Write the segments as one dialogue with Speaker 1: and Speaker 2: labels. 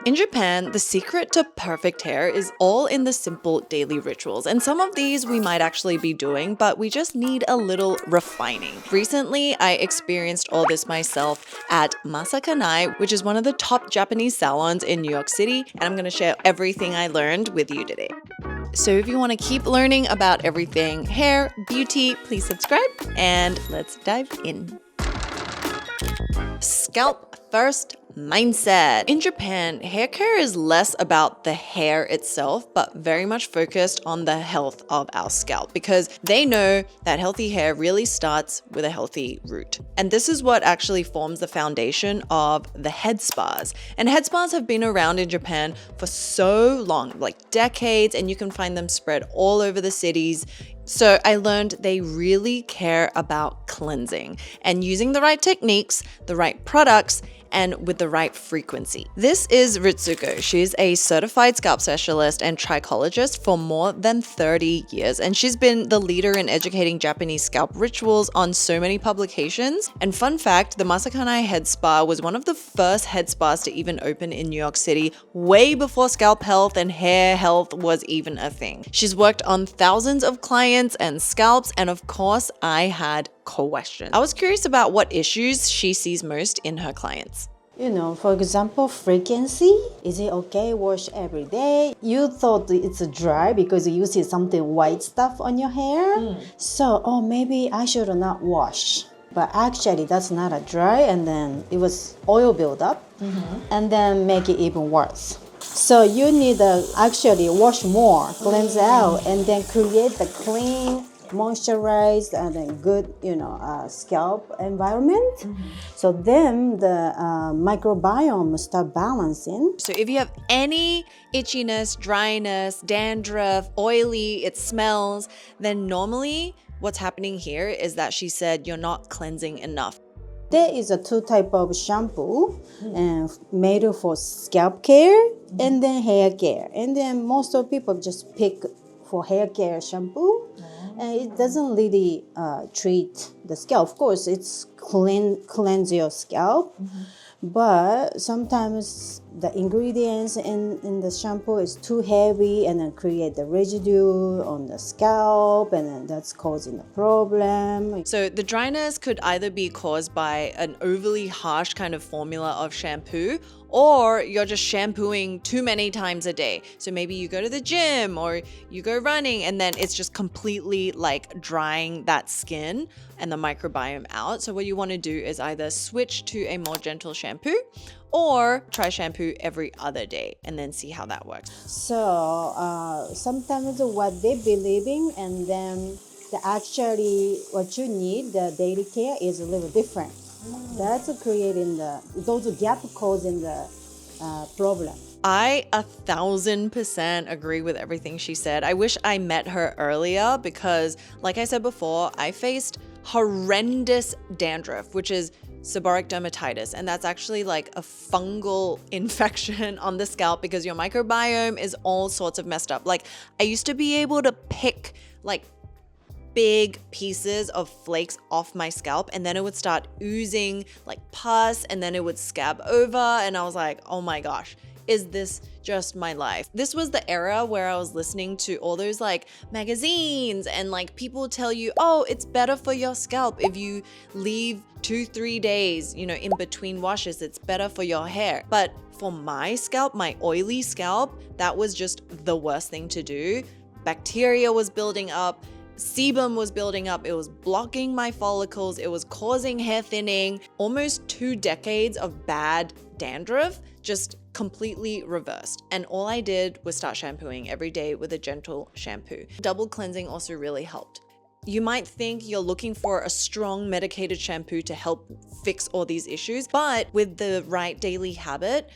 Speaker 1: In Japan, the secret to perfect hair is all in the simple daily rituals, and some of these we might actually be doing, but we just need a little refining. Recently, I experienced all this myself at Masa Kanai, which is one of the top Japanese salons in New York City, and I'm going to share everything I learned with you today. So if you want to keep learning about everything hair, beauty, please subscribe, and let's dive in. Scalp first mindset. In Japan, hair care is less about the hair itself, but very much focused on the health of our scalp because they know that healthy hair really starts with a healthy root. And this is what actually forms the foundation of the head spas. And head spas have been around in Japan for so long, like decades, and you can find them spread all over the cities. So I learned they really care about cleansing and using the right techniques, the right products, and with the right frequency. This is Ritsuko. She's a certified scalp specialist and trichologist for more than 30 years, and she's been the leader in educating Japanese scalp rituals on so many publications. And fun fact, the Masa Kanai Head Spa was one of the first head spas to even open in New York City, way before scalp health and hair health was even a thing. She's worked on thousands of clients and scalps, and of course, I had questions. I was curious about what issues she sees most in her clients.
Speaker 2: For example, frequency. Is it okay wash every day? You thought it's dry because you see something white stuff on your hair. So, maybe I should not wash. But actually, that's not a dry, and then it was oil buildup, and then make it even worse. So you need to actually wash more, cleanse out, and then create the clean, moisturized, and then good, scalp environment. So then the microbiome start balancing.
Speaker 1: So if you have any itchiness, dryness, dandruff, oily, it smells, then normally what's happening here is that she said you're not cleansing enough.
Speaker 2: There is a two type of shampoo made for scalp care and then hair care. And then most of people just pick for hair care shampoo. And it doesn't really treat the scalp. Of course, it's cleanse your scalp. But sometimes the ingredients in the shampoo is too heavy and then create the residue on the scalp, and then that's causing a problem.
Speaker 1: So the dryness could either be caused by an overly harsh kind of formula of shampoo, or you're just shampooing too many times a day. So maybe you go to the gym or you go running, and then it's just completely like drying that skin and the microbiome out. So what you want to do is either switch to a more gentle shampoo or try shampoo every other day and then see how that works.
Speaker 2: So sometimes what they believing, and then actually what you need, the daily care is a little different. That's creating those gap causing the problem.
Speaker 1: I 1000% agree with everything she said. I wish I met her earlier because, like I said before, I faced horrendous dandruff, which is seborrheic dermatitis, and that's actually like a fungal infection on the scalp because your microbiome is all sorts of messed up. Like, I used to be able to pick like big pieces of flakes off my scalp, and then it would start oozing like pus, and then it would scab over, and I was like, oh my gosh, is this just my life? This was the era where I was listening to all those like magazines, and like people tell you, oh, it's better for your scalp if you leave 2-3 days, in between washes, it's better for your hair. But for my scalp, my oily scalp, that was just the worst thing to do. Bacteria was building up, sebum was building up, it was blocking my follicles, it was causing hair thinning. Almost 2 decades of bad dandruff just completely reversed. And all I did was start shampooing every day with a gentle shampoo. Double cleansing also really helped. You might think you're looking for a strong medicated shampoo to help fix all these issues, but with the right daily habit,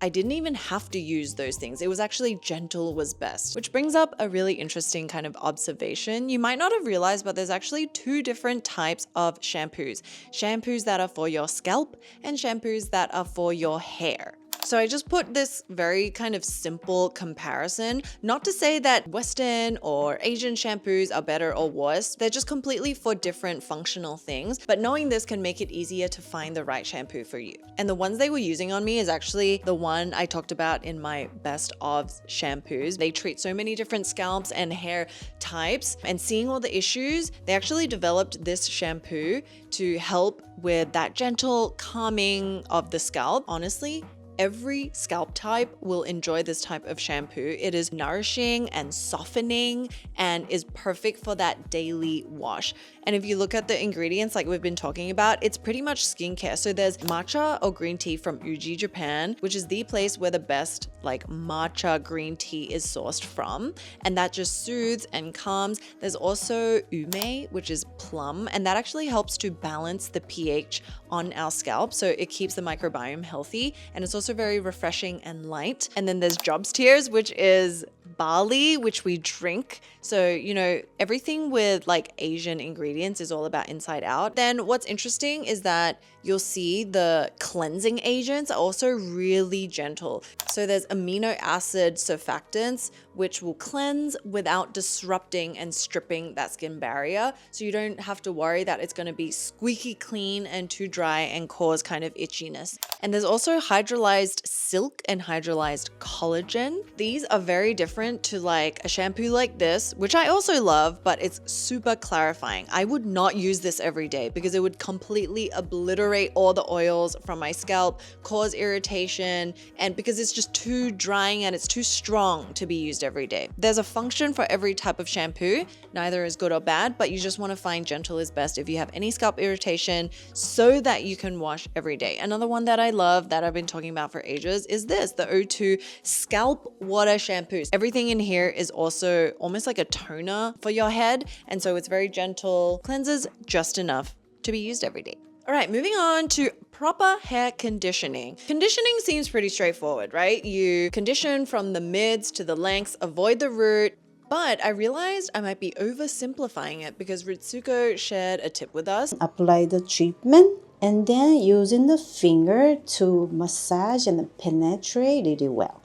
Speaker 1: I didn't even have to use those things. It was actually gentle was best, which brings up a really interesting kind of observation. You might not have realized, but there's actually 2 different types of shampoos. Shampoos that are for your scalp and shampoos that are for your hair. So I just put this very kind of simple comparison, not to say that Western or Asian shampoos are better or worse. They're just completely for different functional things. But knowing this can make it easier to find the right shampoo for you. And the ones they were using on me is actually the one I talked about in my best of shampoos. They treat so many different scalps and hair types, and seeing all the issues, they actually developed this shampoo to help with that gentle calming of the scalp. Honestly, every scalp type will enjoy this type of shampoo. It is nourishing and softening and is perfect for that daily wash. And if you look at the ingredients like we've been talking about, it's pretty much skincare. So there's matcha or green tea from Uji, Japan, which is the place where the best like matcha green tea is sourced from. And that just soothes and calms. There's also ume, which is plum, and that actually helps to balance the pH on our scalp. So it keeps the microbiome healthy, and it's also very refreshing and light. And then there's Job's Tears, which is barley, which we drink. So, you know, everything with like Asian ingredients is all about inside out. Then what's interesting is that you'll see the cleansing agents are also really gentle. So there's amino acid surfactants, which will cleanse without disrupting and stripping that skin barrier. So you don't have to worry that it's going to be squeaky clean and too dry and cause kind of itchiness. And there's also hydrolyzed silk and hydrolyzed collagen. These are very different to like a shampoo like this, which I also love, but it's super clarifying. I would not use this every day because it would completely obliterate all the oils from my scalp, cause irritation, and because it's just too drying and it's too strong to be used every day. There's a function for every type of shampoo. Neither is good or bad, but you just want to find gentle is best if you have any scalp irritation so that you can wash every day. Another one that I love that I've been talking about for ages is this, the O2 Scalp Water Shampoo. Everything in here is also almost like a toner for your head, and so it's very gentle, cleanses just enough to be used every day. All right, moving on to proper hair conditioning. Conditioning seems pretty straightforward, right? You condition from the mids to the lengths, avoid the root. But I realized I might be oversimplifying it because Ritsuko shared a tip with us.
Speaker 2: Apply the treatment and then using the finger to massage and penetrate really well.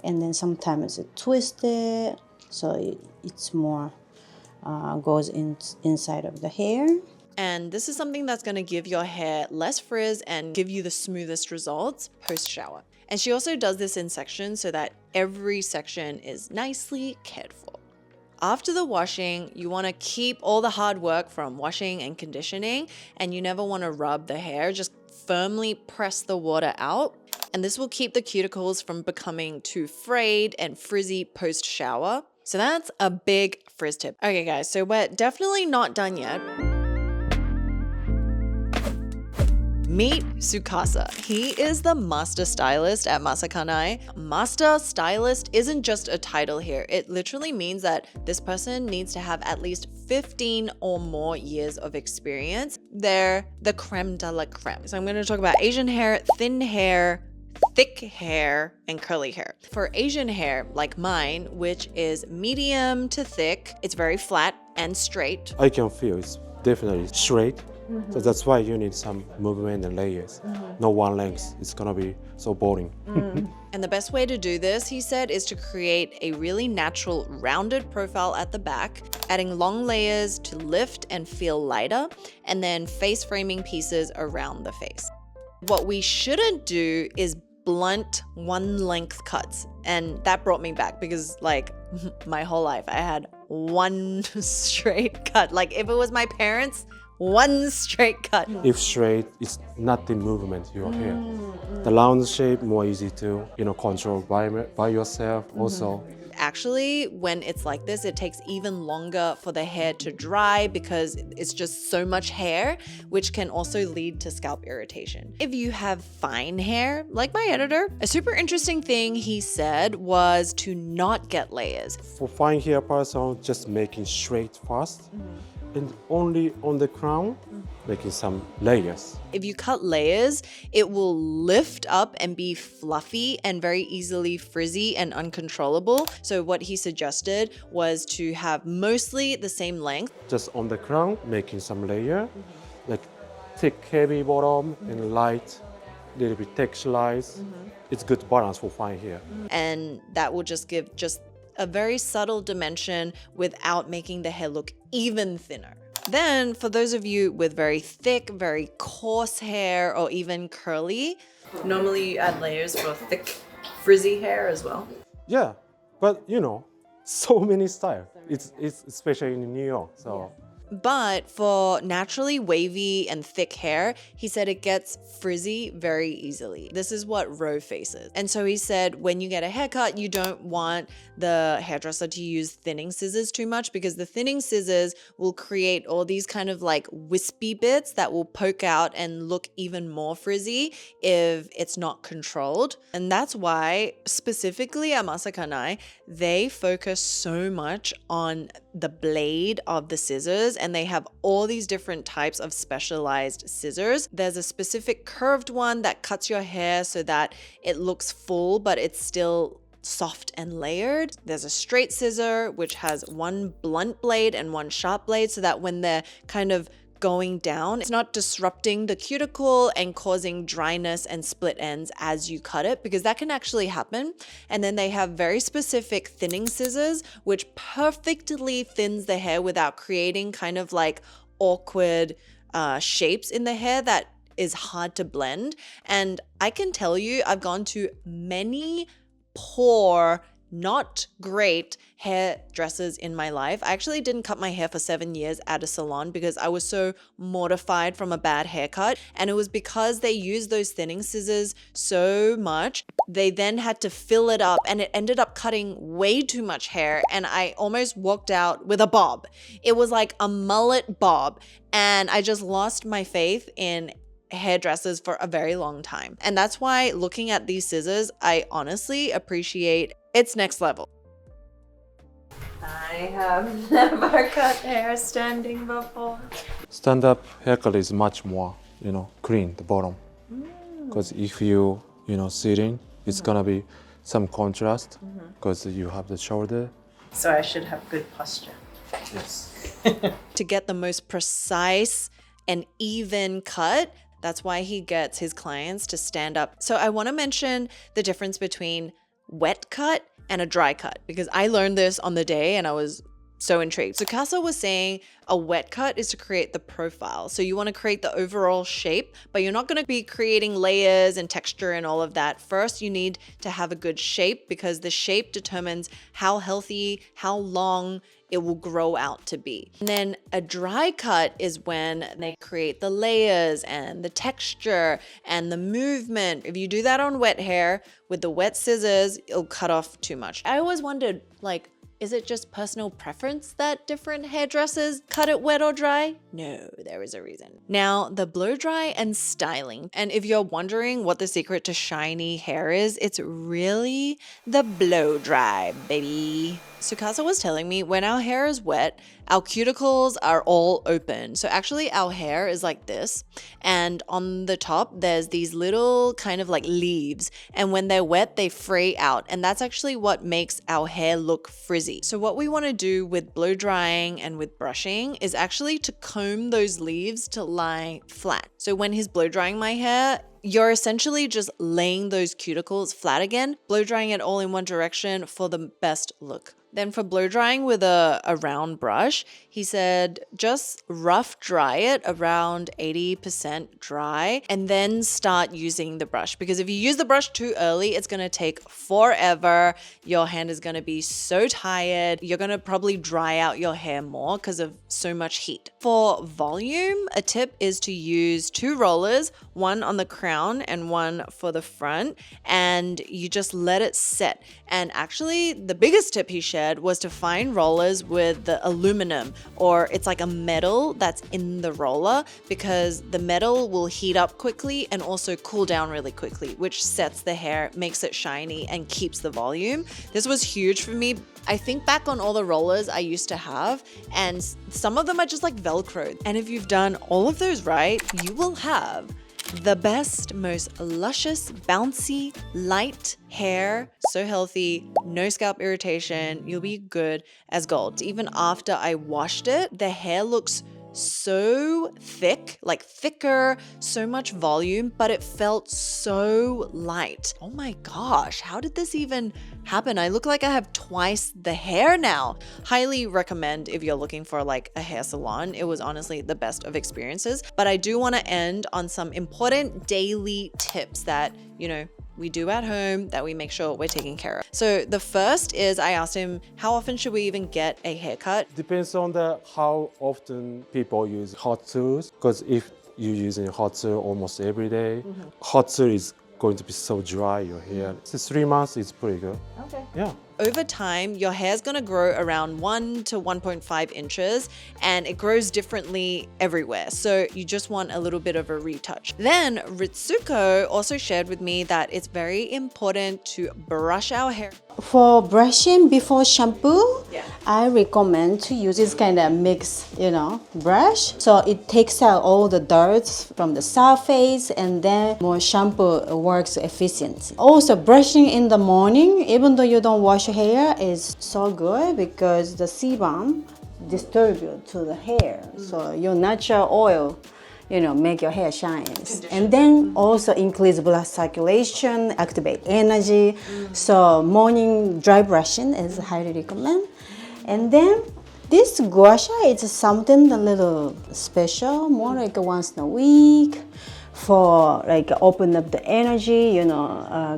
Speaker 2: And then sometimes it twist it so it's more goes inside of the hair.
Speaker 1: And this is something that's going to give your hair less frizz and give you the smoothest results post-shower. And she also does this in sections so that every section is nicely cared for. After the washing, you want to keep all the hard work from washing and conditioning, and you never want to rub the hair. Just firmly press the water out. And this will keep the cuticles from becoming too frayed and frizzy post-shower. So that's a big frizz tip. Okay guys, so we're definitely not done yet. Meet Tsukasa. He is the Master Stylist at Masa Kanai. Master Stylist isn't just a title here. It literally means that this person needs to have at least 15 or more years of experience. They're the creme de la creme. So I'm going to talk about Asian hair, thin hair, thick hair, and curly hair. For Asian hair, like mine, which is medium to thick, it's very flat and straight.
Speaker 3: I can feel it's definitely straight. So that's why you need some movement and layers. No one length. It's gonna be so boring.
Speaker 1: And the best way to do this, he said, is to create a really natural rounded profile at the back, adding long layers to lift and feel lighter, and then face framing pieces around the face. What we shouldn't do is blunt one length cuts. And that brought me back because like my whole life I had one straight cut. Like if it was my parents, one straight cut.
Speaker 3: If straight, it's not the movement your hair. The round shape more easy to control by yourself also.
Speaker 1: Actually, when it's like this, it takes even longer for the hair to dry because it's just so much hair, which can also lead to scalp irritation. If you have fine hair, like my editor, a super interesting thing he said was to not get layers.
Speaker 3: For fine hair person, just making straight fast. And only on the crown, making some layers.
Speaker 1: If you cut layers, it will lift up and be fluffy and very easily frizzy and uncontrollable. So what he suggested was to have mostly the same length.
Speaker 3: Just on the crown, making some layer, like thick, heavy bottom and light little bit texturized. It's good balance for fine hair.
Speaker 1: And that will just give just a very subtle dimension without making the hair look even thinner. Then for those of you with very thick, very coarse hair or even curly, normally you add layers for thick, frizzy hair as well.
Speaker 3: Yeah, but you know, so many styles. It's especially in New York, so.
Speaker 1: But for naturally wavy and thick hair, he said it gets frizzy very easily. This is what row faces. And so he said when you get a haircut, you don't want the hairdresser to use thinning scissors too much because the thinning scissors will create all these kind of like wispy bits that will poke out and look even more frizzy if it's not controlled. And that's why specifically at Masa Kanai, they focus so much on the blade of the scissors, and they have all these different types of specialized scissors. There's a specific curved one that cuts your hair so that it looks full, but it's still soft and layered. There's a straight scissor, which has one blunt blade and one sharp blade, so that when they're kind of going down, it's not disrupting the cuticle and causing dryness and split ends as you cut it, because that can actually happen. And then they have very specific thinning scissors, which perfectly thins the hair without creating kind of like awkward shapes in the hair that is hard to blend. And I can tell you, I've gone to many poor, not great hairdressers in my life. I actually didn't cut my hair for 7 years at a salon because I was so mortified from a bad haircut. And it was because they used those thinning scissors so much. They then had to fill it up and it ended up cutting way too much hair. And I almost walked out with a bob. It was like a mullet bob. And I just lost my faith in hairdressers for a very long time. And that's why looking at these scissors, I honestly appreciate it's next level. I have never cut hair standing before.
Speaker 3: Stand-up haircut is much more, clean, the bottom. Because if you, sitting, it's gonna be some contrast because you have the shoulder.
Speaker 1: So I should have good posture.
Speaker 3: Yes.
Speaker 1: To get the most precise and even cut, that's why he gets his clients to stand up. So I want to mention the difference between wet cut and a dry cut, because I learned this on the day and I was so intrigued. Tsukasa was saying a wet cut is to create the profile. So you want to create the overall shape, but you're not going to be creating layers and texture and all of that. First, you need to have a good shape because the shape determines how healthy, how long it will grow out to be. And then a dry cut is when they create the layers and the texture and the movement. If you do that on wet hair with the wet scissors, it'll cut off too much. I always wondered, like, is it just personal preference that different hairdressers cut it wet or dry? No, there is a reason. Now, the blow dry and styling. And if you're wondering what the secret to shiny hair is, it's really the blow dry, baby. Tsukasa was telling me when our hair is wet, our cuticles are all open. So actually our hair is like this. And on the top, there's these little kind of like leaves. And when they're wet, they fray out. And that's actually what makes our hair look frizzy. So what we want to do with blow drying and with brushing is actually to comb those leaves to lie flat. So when he's blow drying my hair, you're essentially just laying those cuticles flat again, blow drying it all in one direction for the best look. Then for blow drying with a round brush, he said just rough dry it around 80% dry and then start using the brush. Because if you use the brush too early, it's going to take forever. Your hand is going to be so tired. You're going to probably dry out your hair more because of so much heat. For volume, a tip is to use 2 rollers, one on the crown and one for the front, and you just let it set. And actually, the biggest tip he shared was to find rollers with the aluminum, or it's like a metal that's in the roller, because the metal will heat up quickly and also cool down really quickly, which sets the hair, makes it shiny, and keeps the volume. This was huge for me. I think back on all the rollers I used to have, and some of them are just like Velcro. And if you've done all of those right, you will have the best, most luscious, bouncy, light hair, so healthy, no scalp irritation. You'll be good as gold. Even after I washed it, the hair looks so thick, like thicker, so much volume, but it felt so light. Oh my gosh, how did this even happen? I look like I have twice the hair now. Highly recommend if you're looking for like a hair salon. It was honestly the best of experiences. But I do want to end on some important daily tips that, we do at home that we make sure we're taking care of. So the first is I asked him, how often should we even get a haircut?
Speaker 3: Depends on how often people use hot tools. Because if you're using hot tool almost every day, hot tool is going to be so dry your hair. So 3 months is pretty good.
Speaker 1: Okay.
Speaker 3: Yeah.
Speaker 1: Over time, your hair is going to grow around 1 to 1.5 inches and it grows differently everywhere. So you just want a little bit of a retouch. Then Ritsuko also shared with me that it's very important to brush our hair.
Speaker 2: For brushing before shampoo, I recommend to use this kind of mix, brush. So it takes out all the dirt from the surface and then more shampoo works efficiently. Also, brushing in the morning, even though you don't wash your hair, is so good because the sebum distribute to the hair. So your natural oil make your hair shine. And then also increase blood circulation, activate energy. So morning dry brushing is highly recommend. And then this gua sha is something a little special, more like once in a week for like open up the energy,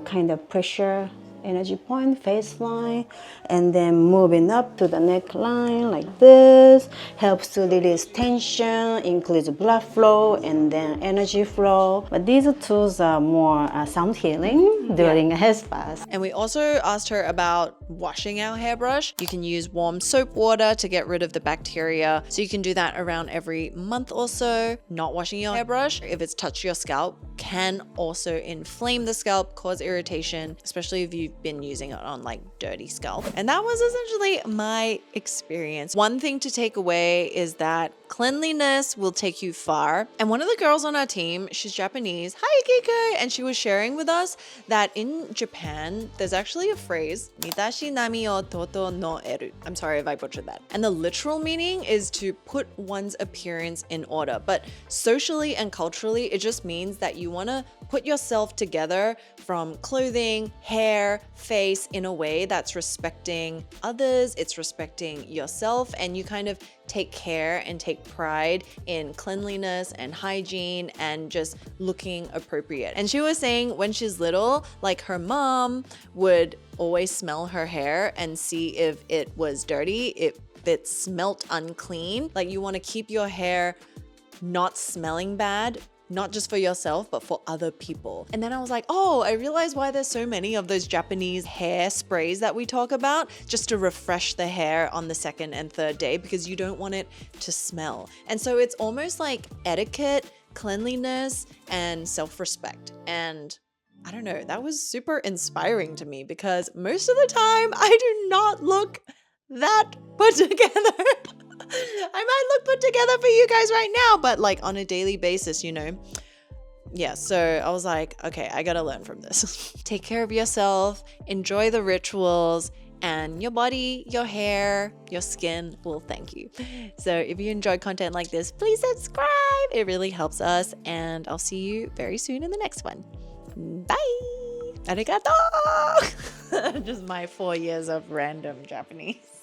Speaker 2: kind of pressure energy point, face line, and then moving up to the neckline like this. Helps to release tension, increase blood flow, and then energy flow. But these tools are more sound healing during a hair spa.
Speaker 1: And we also asked her about washing our hairbrush. You can use warm soap water to get rid of the bacteria. So you can do that around every month or so. Not washing your hairbrush, if it's touched your scalp, can also inflame the scalp, cause irritation, especially if you've been using it on like dirty scalp. And that was essentially my experience. One thing to take away is that cleanliness will take you far. And one of the girls on our team, she's Japanese, hi Kiko, and she was sharing with us that in Japan, there's actually a phrase, mitashi nami o toto no eru. I'm sorry if I butchered that. And the literal meaning is to put one's appearance in order. But socially and culturally, it just means that you want to put yourself together from clothing, hair, face in a way that's respecting others, it's respecting yourself, and you kind of take care and take pride in cleanliness and hygiene and just looking appropriate. And she was saying when she's little, like her mom would always smell her hair and see if it was dirty, if it smelt unclean. Like you want to keep your hair not smelling bad, not just for yourself, but for other people. And then I was like, oh, I realized why there's so many of those Japanese hair sprays that we talk about, just to refresh the hair on the second and third day because you don't want it to smell. And so it's almost like etiquette, cleanliness, and self-respect. And I don't know, that was super inspiring to me because most of the time I do not look that put together. I might look put together for you guys right now, but like on a daily basis, Yeah, so I was like, okay, I gotta learn from this. Take care of yourself, enjoy the rituals, and your body, your hair, your skin will thank you. So if you enjoy content like this, please subscribe. It really helps us, and I'll see you very soon in the next one. Bye! Arigato! Just my 4 years of random Japanese.